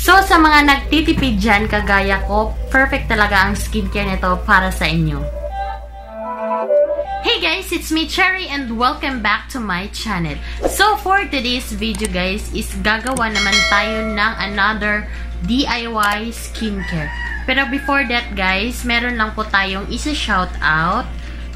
So, sa mga nagtitipid dyan, kagaya ko, perfect talaga ang skincare nito para sa inyo. Hey guys, it's me, Cherry, and welcome back to my channel. So, for today's video guys, is gagawa naman tayo ng another DIY skincare. Pero before that guys, meron lang po tayong isa-shoutout.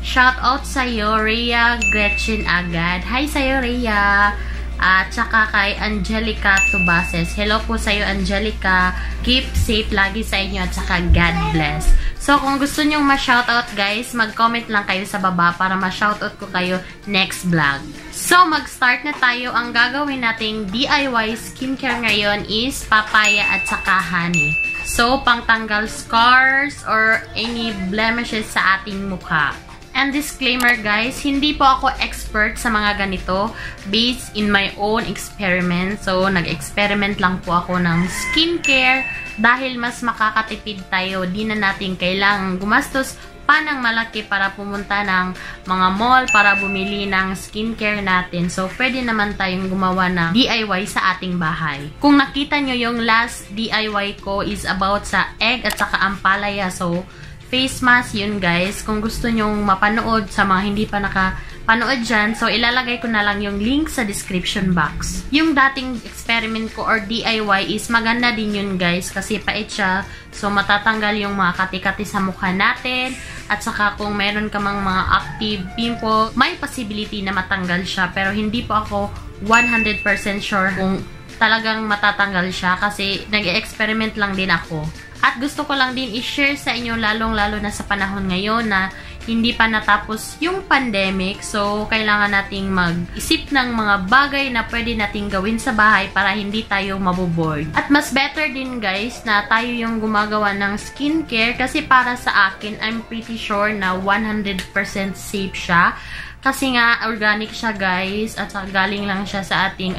Shoutout sa'yo, Rhea Gretchen Agad. Hi sa'yo, Rhea. At saka kay Angelica Tubases. Hello po sa'yo, Angelica. Keep safe lagi sa inyo at saka God bless. So, kung gusto nyong ma-shoutout guys, mag-comment lang kayo sa baba para ma-shoutout ko kayo next vlog. So, mag-start na tayo. Ang gagawin nating DIY skincare ngayon is papaya at saka honey. So, pangtanggal scars or any blemishes sa ating mukha. And disclaimer guys, hindi po ako expert sa mga ganito based in my own experiment. So, nag-experiment lang po ako ng skincare dahil mas makakatipid tayo. Di na natin kailangang gumastos pa ng malaki para pumunta ng mga mall para bumili ng skincare natin. So, pwede naman tayong gumawa ng DIY sa ating bahay. Kung nakita nyo yung last DIY ko is about sa egg at saka ampalaya. So, face mask yun guys. Kung gusto nyong mapanood sa mga hindi pa nakapanood dyan, so ilalagay ko na lang yung link sa description box. Yung dating experiment ko or DIY is maganda din yun guys kasi pait siya. So matatanggal yung mga kati-kati sa mukha natin. At saka kung meron ka mga active pimple, may possibility na matanggal siya. Pero hindi po ako 100% sure kung talagang matatanggal siya kasi nag-experiment lang din ako. At gusto ko lang din i-share sa inyo lalong-lalo na sa panahon ngayon na hindi pa natapos yung pandemic. So, kailangan nating mag-isip ng mga bagay na pwede nating gawin sa bahay para hindi tayo maboboard. At mas better din guys na tayo yung gumagawa ng skincare kasi para sa akin, I'm pretty sure na 100% safe siya. Kasi nga, organic siya guys at galing lang siya sa ating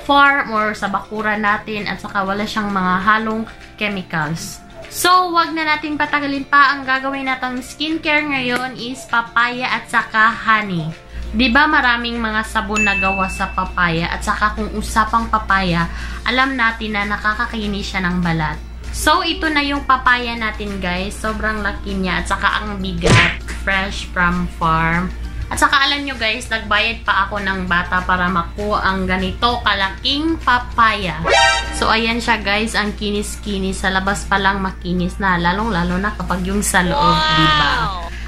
farm or sa bakuran natin at saka wala siyang mga halong chemicals. So, wag na natin patagalin pa. Ang gagawin natang skincare ngayon is papaya at saka honey. 'Di ba maraming mga sabon na gawa sa papaya at saka kung usapang papaya, alam natin na nakakakinis siya ng balat. So, ito na yung papaya natin guys. Sobrang laki niya at saka ang bigat. Fresh from farm. At saka alam nyo guys, nagbayad pa ako ng bata para makuha ang ganito kalaking papaya. So ayan siya guys, ang kinis-kinis. Sa labas pa lang makinis na, lalong-lalo na kapag yung sa loob, diba?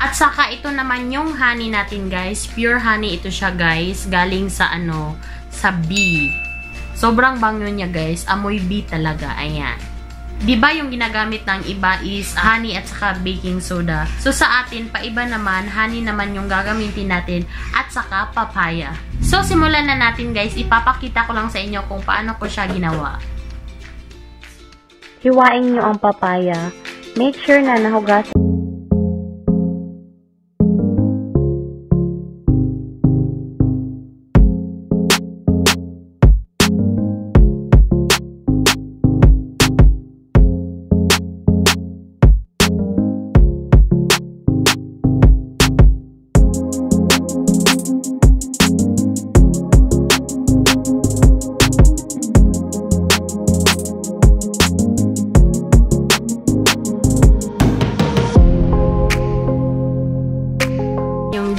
At saka ito naman yung honey natin guys. Pure honey ito siya guys, galing sa sa bee. Sobrang bango niya guys, amoy bee talaga, ayan. Diba yung ginagamit ng iba is honey at saka baking soda. So sa atin, paiba naman, honey naman yung gagamitin natin at saka papaya. So simulan na natin guys, ipapakita ko lang sa inyo kung paano ko siya ginawa. Hiwain nyo ang papaya. Make sure na nahugasan.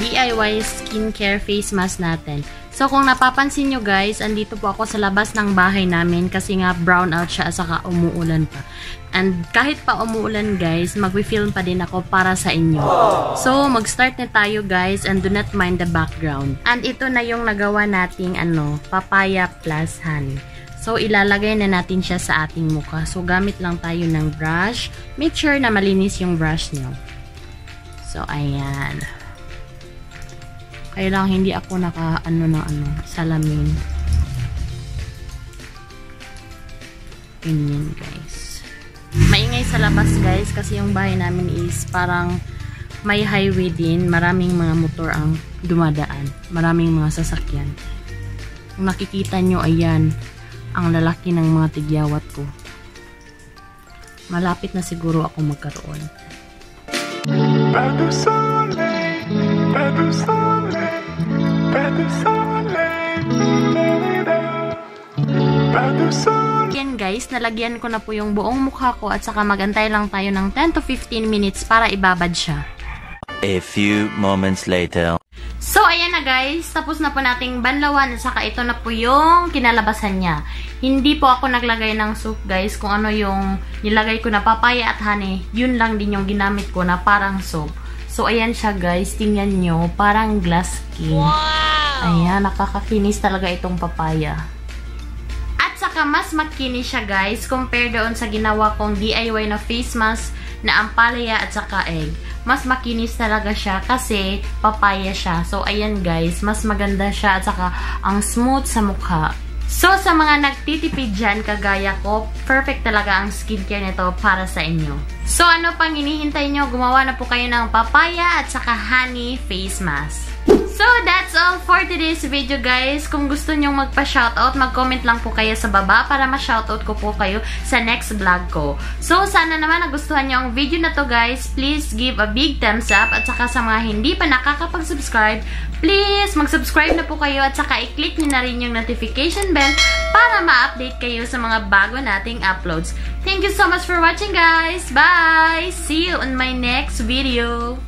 DIY skincare face mask natin. So, kung napapansin nyo guys, andito po ako sa labas ng bahay namin kasi nga brown out siya at saka umuulan pa. And kahit pa umuulan guys, mag-film pa din ako para sa inyo. So, mag-start na tayo guys and do not mind the background. And ito na yung nagawa nating papaya plus honey. So, ilalagay na natin siya sa ating mukha. So, gamit lang tayo ng brush. Make sure na malinis yung brush nyo. So, ayan. Kaya lang hindi ako salamin. Ganyan guys. Maingay sa labas guys kasi yung bahay namin is parang may highway din. Maraming mga motor ang dumadaan. Maraming mga sasakyan. Kung nakikita nyo, ayan, ang lalaki ng mga tigyawat ko. Malapit na siguro ako magkaroon. Pas de soleil, pas de soleil, pas de soleil, pas de soleil. Yan guys, nalagyan ko na po yung buong mukha ko at saka magantay lang tayo ng 10 to 15 minutes para ibabad siya. A few moments later. So, ayan na guys. Tapos na po nating banlawan at saka ito na po yung kinalabasan niya. Hindi po ako naglagay ng soup guys. Kung ano yung nilagay ko na papaya at honey, yun lang din yung ginamit ko na parang soup. So, ayan siya guys. Tingnan nyo. Parang glass skin. Wow! Ayan, nakakakinis talaga itong papaya. Saka mas makinis siya guys compare doon sa ginawa kong DIY na face mask na ampalaya at saka egg. Mas makinis talaga siya kasi papaya siya. So ayan guys, mas maganda siya at saka ang smooth sa mukha. So sa mga nagtitipid dyan kagaya ko, perfect talaga ang skincare nito para sa inyo. So ano pang hinihintay nyo? Gumawa na po kayo ng papaya at saka honey face mask. So, that's all for today's video guys. Kung gusto nyong magpa-shoutout, mag-comment lang po kayo sa baba para ma-shoutout ko po kayo sa next vlog ko. So, sana naman nagustuhan nyo ang video na to guys. Please give a big thumbs up at saka sa mga hindi pa nakakapag-subscribe, please mag-subscribe na po kayo at saka i-click nyo na rin yung notification bell para ma-update kayo sa mga bago nating uploads. Thank you so much for watching guys. Bye! See you on my next video.